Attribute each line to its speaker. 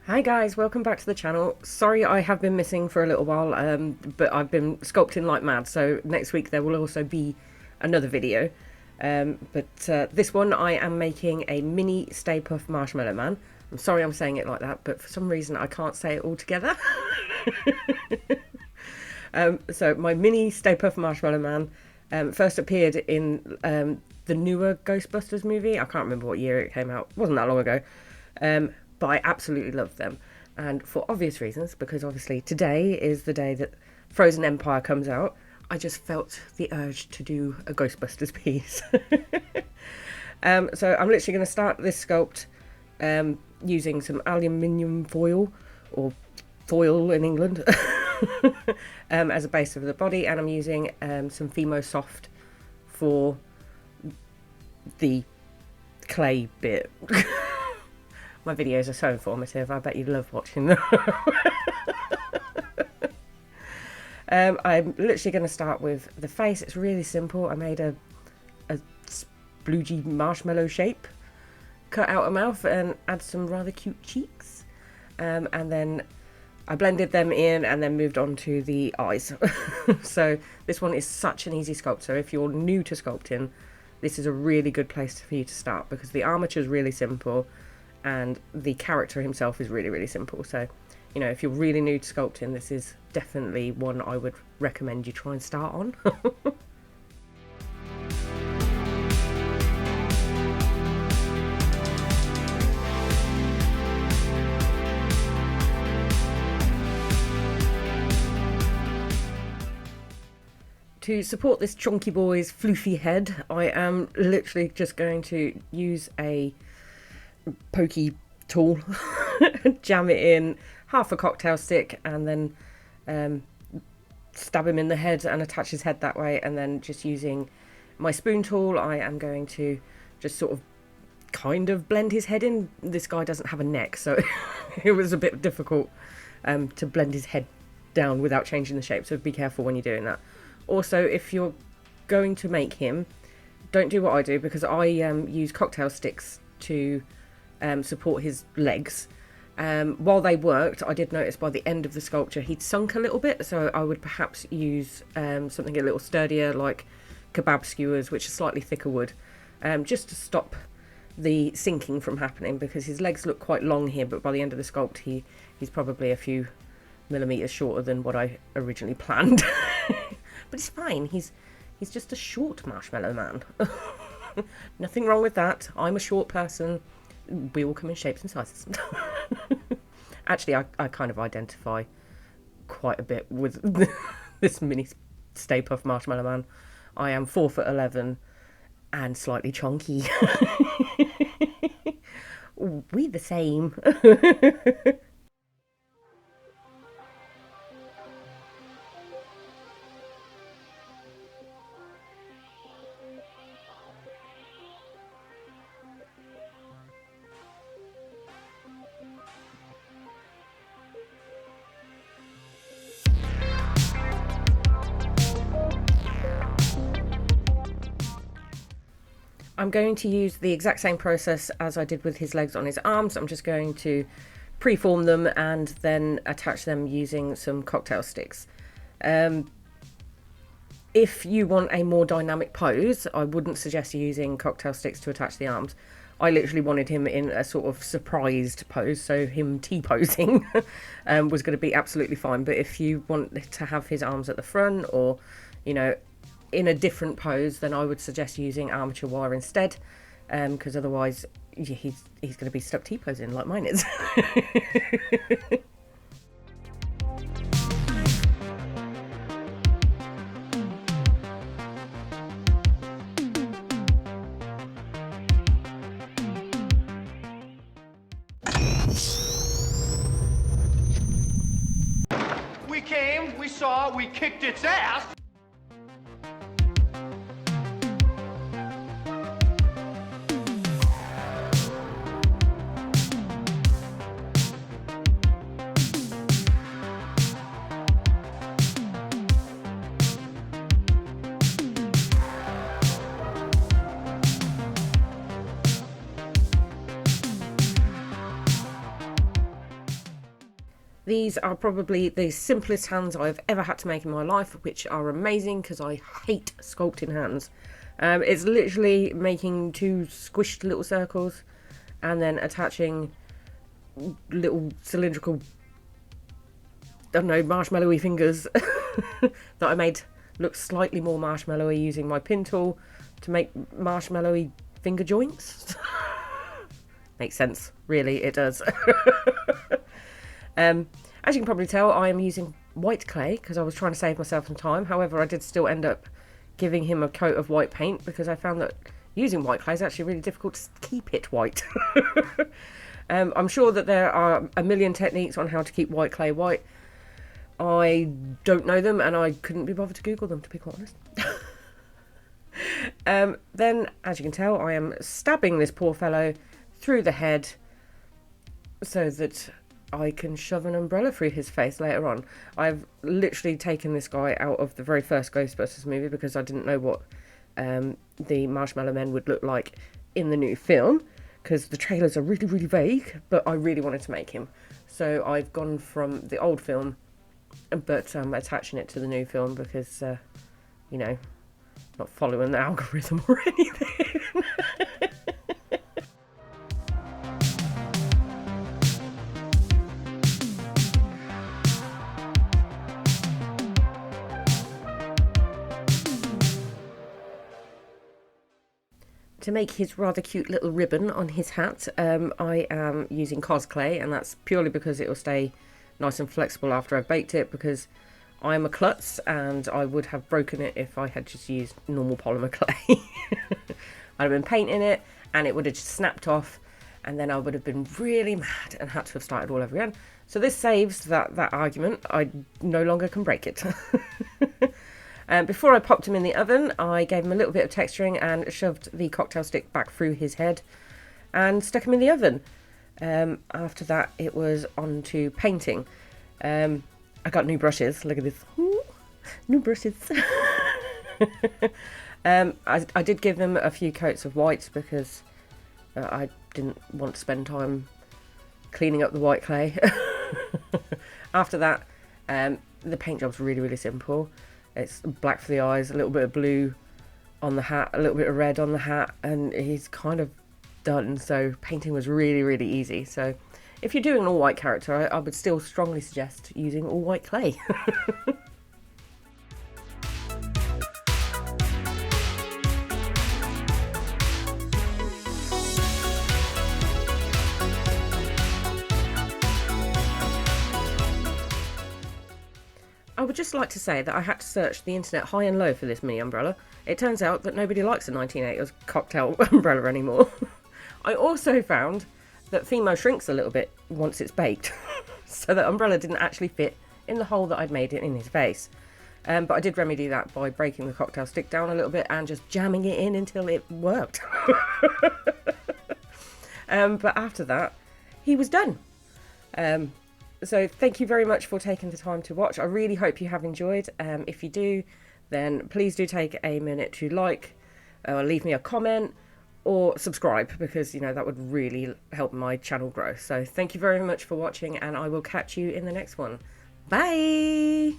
Speaker 1: Hi guys, welcome back to the channel. Sorry I have been missing for a little while, but I've been sculpting like mad, so next week there will also be another video. This one I am making a mini Stay Puft Marshmallow Man. I'm sorry I'm saying it like that, but for some reason I can't say it all together. So my mini Stay Puft Marshmallow Man first appeared in the newer Ghostbusters movie. I can't remember what year it came out. It wasn't that long ago. But I absolutely love them, and for obvious reasons, because obviously today is the day that Frozen Empire comes out. I just felt the urge to do a Ghostbusters piece. So I'm literally going to start this sculpt using some aluminium foil, or foil in England, as a base of the body, and I'm using some Fimo soft for the clay bit. My videos are so informative, I bet you'd love watching them. I'm literally going to start with the face. It's really simple. I made a sploogey marshmallow shape, cut out a mouth and add some rather cute cheeks. And then I blended them in and then moved on to the eyes. So this one is such an easy sculpt. So if you're new to sculpting, this is a really good place for you to start, because the armature is really simple and the character himself is really, really simple. So, you know, if you're really new to sculpting, this is definitely one I would recommend you try and start on. To support this chunky boy's floofy head, I am literally just going to use a pokey tool, jam it in half a cocktail stick, and then stab him in the head and attach his head that way. And then just using my spoon tool, I am going to just sort of kind of blend his head in. This guy doesn't have a neck, so it was a bit difficult to blend his head down without changing the shape, so be careful when you're doing that. Also, if you're going to make him, don't do what I do, because I use cocktail sticks to support his legs. While they worked, I did notice by the end of the sculpture he'd sunk a little bit, so I would perhaps use something a little sturdier, like kebab skewers, which are slightly thicker wood, just to stop the sinking from happening, because his legs look quite long here, but by the end of the sculpt he's probably a few millimeters shorter than what I originally planned. But it's fine, he's just a short marshmallow man. Nothing wrong with that. I'm a short person. We all come in shapes and sizes. Actually, I kind of identify quite a bit with this mini Stay Puft Marshmallow Man. I am 4'11" and slightly chunky. We the same. I'm going to use the exact same process as I did with his legs on his arms. I'm just going to preform them and then attach them using some cocktail sticks. If you want a more dynamic pose, I wouldn't suggest using cocktail sticks to attach the arms. I literally wanted him in a sort of surprised pose, so him T-posing was going to be absolutely fine. But if you want to have his arms at the front, or, you know, in a different pose, then I would suggest using armature wire instead, because otherwise he's going to be stuck T-posing like mine is.
Speaker 2: We came, we saw, we kicked its ass.
Speaker 1: These are probably the simplest hands I've ever had to make in my life, which are amazing because I hate sculpting hands. It's literally making 2 squished little circles and then attaching little cylindrical, I don't know, marshmallowy fingers that I made look slightly more marshmallowy using my pin tool to make marshmallowy finger joints. Makes sense, really, it does. As you can probably tell, I am using white clay because I was trying to save myself some time. However, I did still end up giving him a coat of white paint because I found that using white clay is actually really difficult to keep it white. I'm sure that there are a million techniques on how to keep white clay white. I don't know them, and I couldn't be bothered to Google them, to be quite honest. Then, as you can tell, I am stabbing this poor fellow through the head so that I can shove an umbrella through his face later on. I've literally taken this guy out of the very first Ghostbusters movie because I didn't know what the Marshmallow Men would look like in the new film, because the trailers are really, really vague, but I really wanted to make him. So I've gone from the old film, but attaching it to the new film because, you know, not following the algorithm or anything. To make his rather cute little ribbon on his hat, I am using cosplay, and that's purely because it will stay nice and flexible after I've baked it, because I'm a klutz and I would have broken it if I had just used normal polymer clay. I'd have been painting it and it would have just snapped off, and then I would have been really mad and had to have started all over again. So this saves that argument. I no longer can break it. Before I popped him in the oven, I gave him a little bit of texturing and shoved the cocktail stick back through his head and stuck him in the oven. After that, it was on to painting. I got new brushes. Look at this. Ooh, new brushes. I did give him a few coats of white because I didn't want to spend time cleaning up the white clay. After that, the paint job's really, really simple. It's black for the eyes, a little bit of blue on the hat, a little bit of red on the hat, and he's kind of done. So painting was really, really easy. So if you're doing an all-white character, I would still strongly suggest using all-white clay. I would just like to say that I had to search the internet high and low for this mini umbrella. It turns out that nobody likes a 1980s cocktail umbrella anymore. I also found that Fimo shrinks a little bit once it's baked, so the umbrella didn't actually fit in the hole that I'd made it in his face. But I did remedy that by breaking the cocktail stick down a little bit and just jamming it in until it worked. But after that, he was done. So thank you very much for taking the time to watch. I really hope you have enjoyed. If you do, then please do take a minute to like, or leave me a comment, or subscribe, because, you know, that would really help my channel grow. So thank you very much for watching, and I will catch you in the next one. Bye!